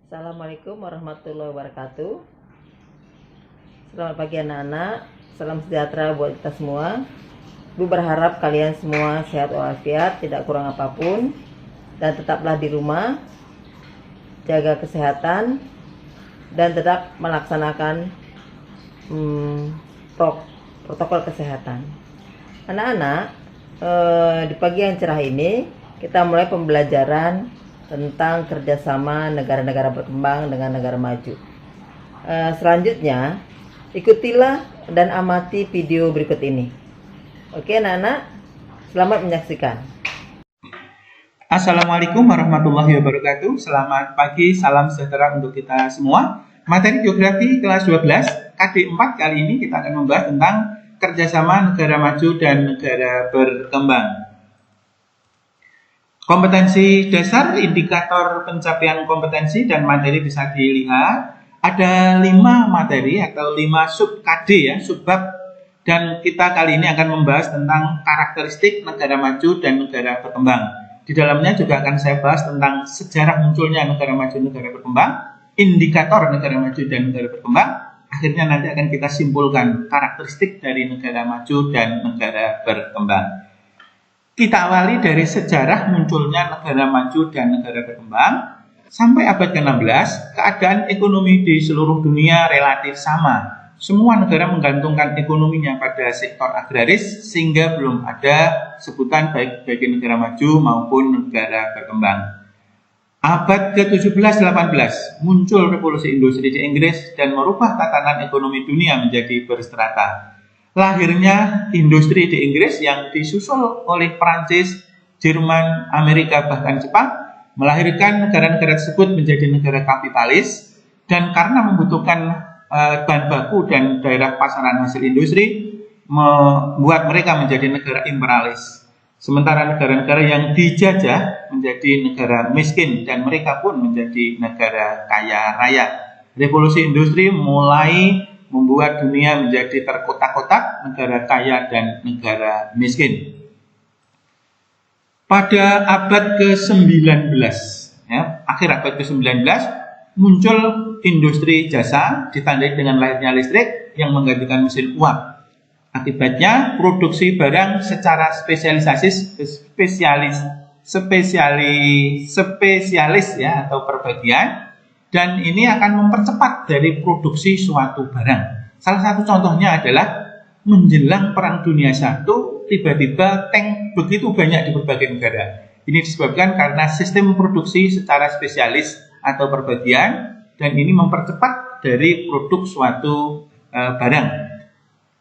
Assalamualaikum warahmatullahi wabarakatuh. Selamat pagi anak-anak. Salam sejahtera buat kita semua. Ibu berharap kalian semua sehat walafiat, tidak kurang apapun, dan tetaplah di rumah, jaga kesehatan, dan tetap melaksanakan protokol kesehatan. Anak-anak, di pagi yang cerah ini kita mulai pembelajaran tentang kerjasama negara-negara berkembang dengan negara maju. Selanjutnya, ikutilah dan amati video berikut ini. Oke anak-anak, selamat menyaksikan. Assalamualaikum warahmatullahi wabarakatuh. Selamat pagi, salam sejahtera untuk kita semua. Materi geografi kelas 12 KD4 kali ini kita akan membahas tentang kerjasama negara maju dan negara berkembang. Kompetensi dasar, indikator pencapaian kompetensi dan materi bisa dilihat. Ada 5 materi atau 5 sub KD ya, subbab. Dan kita kali ini akan membahas tentang karakteristik negara maju dan negara berkembang. Di dalamnya juga akan saya bahas tentang sejarah munculnya negara maju dan negara berkembang, indikator negara maju dan negara berkembang. Akhirnya nanti akan kita simpulkan karakteristik dari negara maju dan negara berkembang. Kita awali dari sejarah munculnya negara maju dan negara berkembang. Sampai abad ke-16, keadaan ekonomi di seluruh dunia relatif sama. Semua negara menggantungkan ekonominya pada sektor agraris, sehingga belum ada sebutan baik bagi negara maju maupun negara berkembang. Abad ke-17-18, muncul revolusi industri di Inggris dan merubah tatanan ekonomi dunia menjadi berstrata. Lahirnya industri di Inggris yang disusul oleh Prancis, Jerman, Amerika, bahkan Jepang, melahirkan negara-negara tersebut menjadi negara kapitalis, dan karena membutuhkan bahan baku dan daerah pasaran hasil industri, membuat mereka menjadi negara imperialis. Sementara negara-negara yang dijajah menjadi negara miskin, dan mereka pun menjadi negara kaya raya. Revolusi industri mulai membuat dunia menjadi terkotak-kotak, negara kaya dan negara miskin. Pada abad ke-19, ya, akhir abad ke-19, muncul industri jasa ditandai dengan lahirnya listrik yang menggantikan mesin uap. Akibatnya produksi barang secara spesialis ya, atau perbagian, dan ini akan mempercepat dari produksi suatu barang. Salah satu contohnya adalah menjelang Perang Dunia I, tiba-tiba tank begitu banyak di berbagai negara. Ini disebabkan karena sistem produksi secara spesialis atau perbagian, dan ini mempercepat dari produk suatu barang.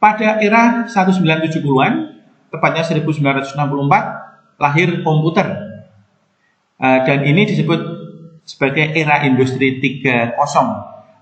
Pada era 1970-an, tepatnya 1964, lahir komputer. Dan ini disebut sebagai era industri 3.0.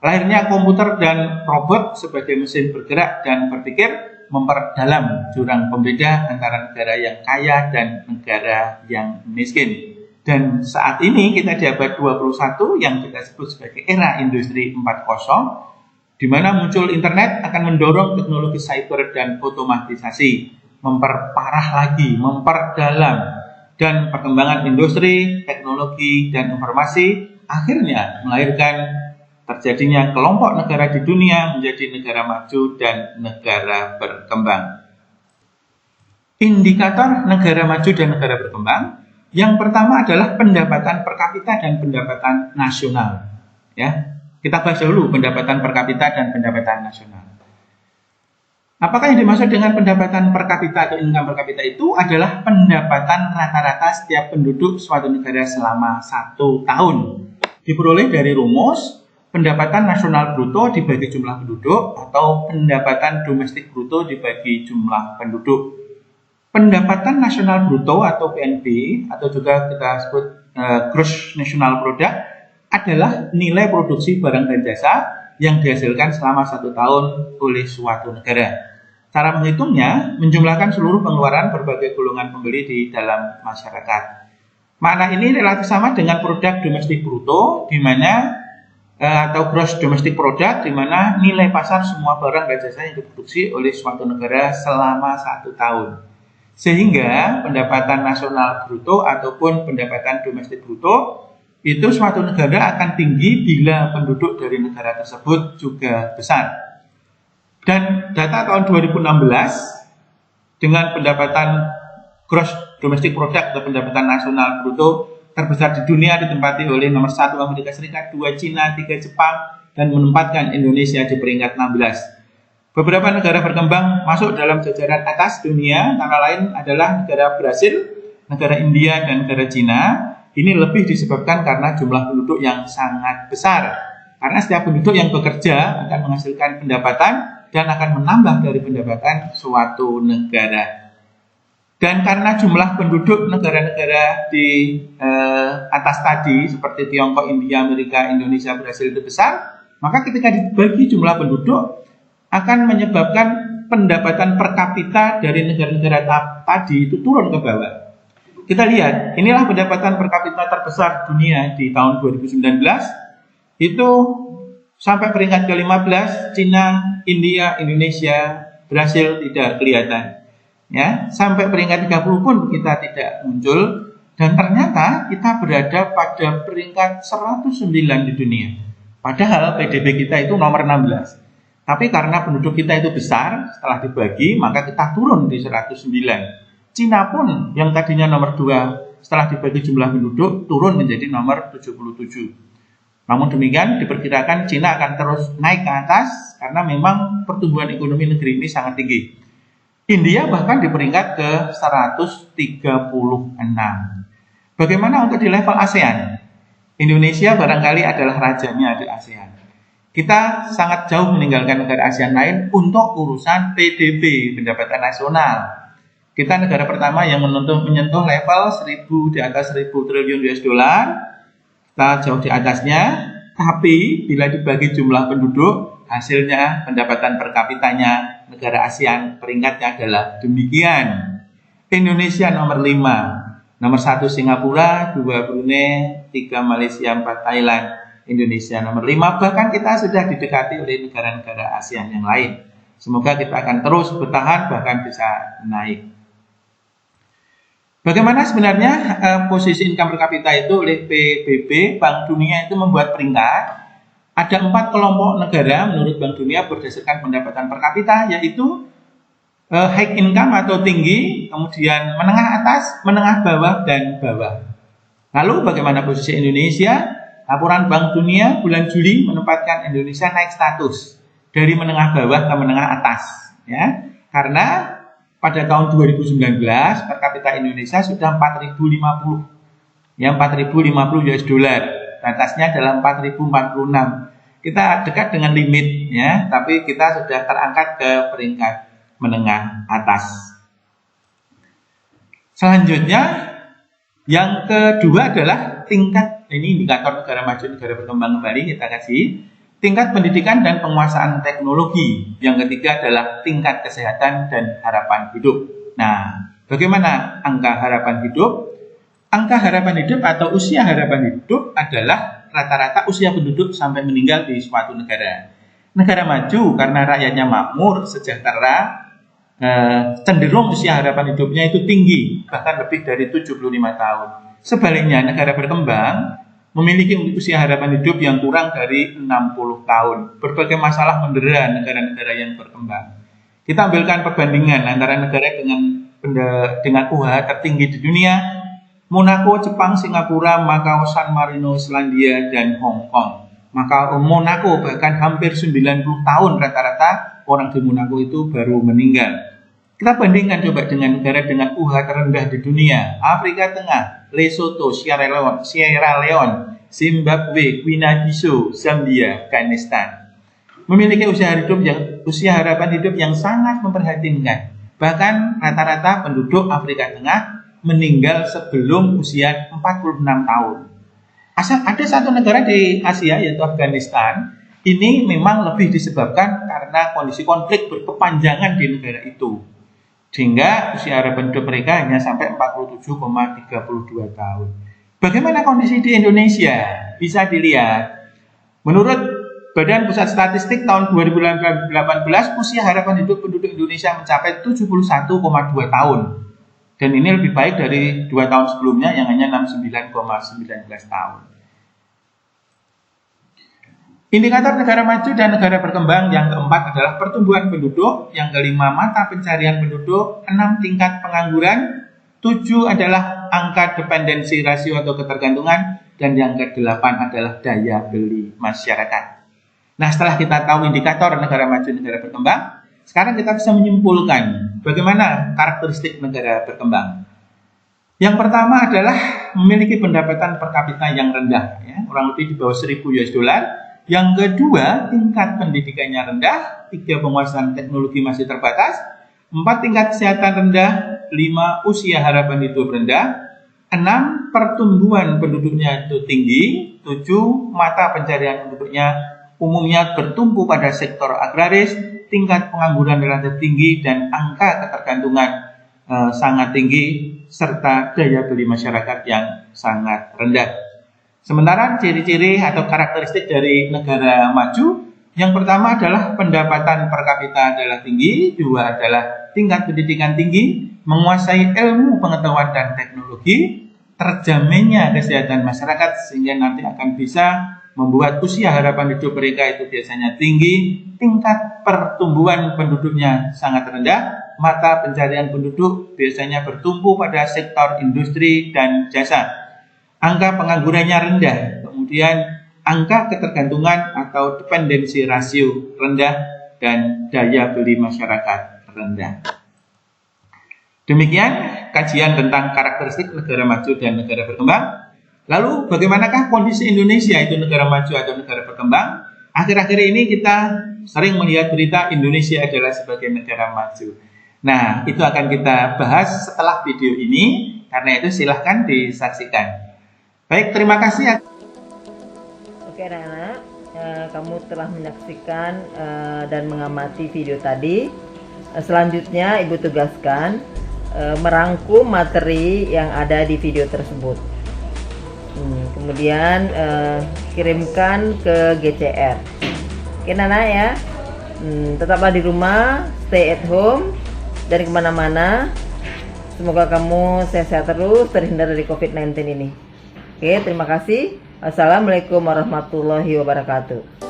Lahirnya komputer dan robot sebagai mesin bergerak dan berpikir memperdalam jurang pembeda antara negara yang kaya dan negara yang miskin. Dan saat ini kita di abad 21 yang kita sebut sebagai era industri 4.0, di mana muncul internet akan mendorong teknologi cyber dan otomatisasi, memperparah lagi, memperdalam, dan perkembangan industri, teknologi, dan informasi akhirnya melahirkan terjadinya kelompok negara di dunia menjadi negara maju dan negara berkembang. Indikator negara maju dan negara berkembang, yang pertama adalah pendapatan per kapita dan pendapatan nasional. Ya, kita bahas dulu pendapatan per kapita dan pendapatan nasional. Apakah yang dimaksud dengan pendapatan per kapita atau income per kapita itu adalah pendapatan rata-rata setiap penduduk suatu negara selama 1 tahun. Diperoleh dari rumus pendapatan nasional bruto dibagi jumlah penduduk atau pendapatan domestik bruto dibagi jumlah penduduk. Pendapatan nasional bruto atau PNB atau juga kita sebut gross national product adalah nilai produksi barang dan jasa yang dihasilkan selama 1 tahun oleh suatu negara. Cara menghitungnya menjumlahkan seluruh pengeluaran berbagai golongan pembeli di dalam masyarakat. Makna ini relatif sama dengan produk domestik bruto, di mana atau gross domestic product, di mana nilai pasar semua barang dan jasa yang diproduksi oleh suatu negara selama 1 tahun. Sehingga pendapatan nasional bruto ataupun pendapatan domestik bruto itu suatu negara akan tinggi bila penduduk dari negara tersebut juga besar. Dan data tahun 2016 dengan pendapatan gross domestic product atau pendapatan nasional bruto terbesar di dunia ditempati oleh nomor 1 Amerika Serikat, 2 Cina, 3 Jepang, dan menempatkan Indonesia di peringkat 16. Beberapa negara berkembang masuk dalam jajaran atas dunia, antara lain adalah negara Brasil, negara India, dan negara Cina. Ini lebih disebabkan karena jumlah penduduk yang sangat besar. Karena setiap penduduk yang bekerja akan menghasilkan pendapatan dan akan menambah dari pendapatan suatu negara. Dan karena jumlah penduduk negara-negara di atas tadi seperti Tiongkok, India, Amerika, Indonesia, Brasil itu besar, maka ketika dibagi jumlah penduduk akan menyebabkan pendapatan per kapita dari negara-negara tadi itu turun ke bawah. Kita lihat, inilah pendapatan per kapita terbesar dunia di tahun 2019. Itu sampai peringkat ke-15, Cina, India, Indonesia, Brasil tidak kelihatan. Ya, sampai peringkat 30 pun kita tidak muncul. Dan ternyata kita berada pada peringkat 109 di dunia. Padahal PDB kita itu nomor 16. Tapi karena penduduk kita itu besar, setelah dibagi, maka kita turun di 109. Cina pun yang tadinya nomor 2 setelah dibagi jumlah penduduk turun menjadi nomor 77. Namun demikian diperkirakan Cina akan terus naik ke atas karena memang pertumbuhan ekonomi negeri ini sangat tinggi. India bahkan di peringkat ke 136. Bagaimana untuk di level ASEAN? Indonesia barangkali adalah rajanya di ASEAN. Kita sangat jauh meninggalkan negara ASEAN lain untuk urusan PDB, pendapatan nasional. Kita negara pertama yang menyentuh level 1000 di atas 1000 triliun US dollar. Kita jauh di atasnya, tapi bila dibagi jumlah penduduk, hasilnya pendapatan per kapitanya negara ASEAN peringkatnya adalah demikian. Indonesia nomor 5, nomor 1 Singapura, 2 Brunei, 3 Malaysia, 4 Thailand. Indonesia nomor 5, bahkan kita sudah didekati oleh negara-negara ASEAN yang lain. Semoga kita akan terus bertahan bahkan bisa naik. Bagaimana sebenarnya posisi income per kapita itu oleh PBB, Bank Dunia itu membuat peringkat. Ada 4 kelompok negara menurut Bank Dunia berdasarkan pendapatan per kapita, yaitu high income atau tinggi, kemudian menengah atas, menengah bawah, dan bawah. Lalu bagaimana posisi Indonesia? Laporan Bank Dunia bulan Juli menempatkan Indonesia naik status dari menengah bawah ke menengah atas. Ya, karena pada tahun 2019 per kapita Indonesia sudah 4.050, ya 4.050 US dollar. Batasnya adalah 4.046. Kita dekat dengan limit, ya, tapi kita sudah terangkat ke peringkat menengah atas. Selanjutnya, yang kedua adalah tingkat, ini indikator negara maju, negara berkembang kembali kita kasih. Tingkat pendidikan dan penguasaan teknologi. Yang ketiga adalah tingkat kesehatan dan harapan hidup. Nah, bagaimana angka harapan hidup? Angka harapan hidup atau usia harapan hidup adalah rata-rata usia penduduk sampai meninggal di suatu negara. Negara maju karena rakyatnya makmur, sejahtera, cenderung usia harapan hidupnya itu tinggi, bahkan lebih dari 75 tahun. Sebaliknya, negara berkembang memiliki usia harapan hidup yang kurang dari 60 tahun. Berbagai masalah mendera negara-negara yang berkembang. Kita ambilkan perbandingan antara negara dengan UH tertinggi di dunia, Monaco, Jepang, Singapura, Macau, San Marino, Selandia, dan Hong Kong. Maka Monaco bahkan hampir 90 tahun rata-rata orang di Monaco itu baru meninggal. Kita bandingkan coba dengan negara dengan UH terendah di dunia, Afrika Tengah, Lesotho, Sierra Leone, Zimbabwe, Guinea-Bissau, Zambia, Afghanistan. Memiliki usia harapan hidup yang sangat memprihatinkan. Bahkan rata-rata penduduk Afrika Tengah meninggal sebelum usia 46 tahun. Ada satu negara di Asia yaitu Afghanistan. Ini memang lebih disebabkan karena kondisi konflik berkepanjangan di negara itu. Sehingga usia harapan hidup mereka hanya sampai 47,32 tahun. Bagaimana kondisi di Indonesia? Bisa dilihat. Menurut Badan Pusat Statistik tahun 2018, usia harapan hidup penduduk Indonesia mencapai 71,2 tahun. Dan ini lebih baik dari 2 tahun sebelumnya yang hanya 69,19 tahun. Indikator negara maju dan negara berkembang yang keempat adalah pertumbuhan penduduk, yang kelima mata pencarian penduduk, 6 tingkat pengangguran, 7 adalah angka dependensi rasio atau ketergantungan, dan yang ke-8 adalah daya beli masyarakat. Nah, setelah kita tahu indikator negara maju dan negara berkembang, sekarang kita bisa menyimpulkan bagaimana karakteristik negara berkembang. Yang pertama adalah memiliki pendapatan per kapita yang rendah, ya, kurang lebih di bawah 1.000 US dollar. Yang kedua, tingkat pendidikannya rendah. 3, penguasaan teknologi masih terbatas. 4, tingkat kesehatan rendah. 5, usia harapan hidup rendah. 6, pertumbuhan penduduknya itu tinggi. 7, mata pencarian penduduknya umumnya bertumpu pada sektor agraris. Tingkat pengangguran relatif tinggi dan angka ketergantungan sangat tinggi, serta daya beli masyarakat yang sangat rendah. Sementara ciri-ciri atau karakteristik dari negara maju, yang pertama adalah pendapatan per kapita adalah tinggi, 2 adalah tingkat pendidikan tinggi, menguasai ilmu pengetahuan dan teknologi, terjaminnya kesehatan masyarakat sehingga nanti akan bisa membuat usia harapan hidup mereka itu biasanya tinggi, tingkat pertumbuhan penduduknya sangat rendah, mata pencarian penduduk biasanya bertumpu pada sektor industri dan jasa. Angka penganggurannya rendah, kemudian angka ketergantungan atau dependensi rasio rendah, dan daya beli masyarakat rendah. Demikian kajian tentang karakteristik negara maju dan negara berkembang. Lalu bagaimanakah kondisi Indonesia itu negara maju atau negara berkembang? Akhir-akhir ini kita sering melihat berita Indonesia adalah sebagai negara maju. Nah, itu akan kita bahas setelah video ini, karena itu silahkan disaksikan. Baik, terima kasih. Oke anak-anak, kamu telah menyaksikan dan mengamati video tadi. Selanjutnya Ibu tugaskan merangkum materi yang ada di video tersebut. Kemudian kirimkan ke GCR. Oke anak-anak ya, tetaplah di rumah, stay at home, dari kemana-mana. Semoga kamu sehat-sehat terus, terhindar dari COVID-19 ini. Oke, terima kasih. Wassalamualaikum warahmatullahi wabarakatuh.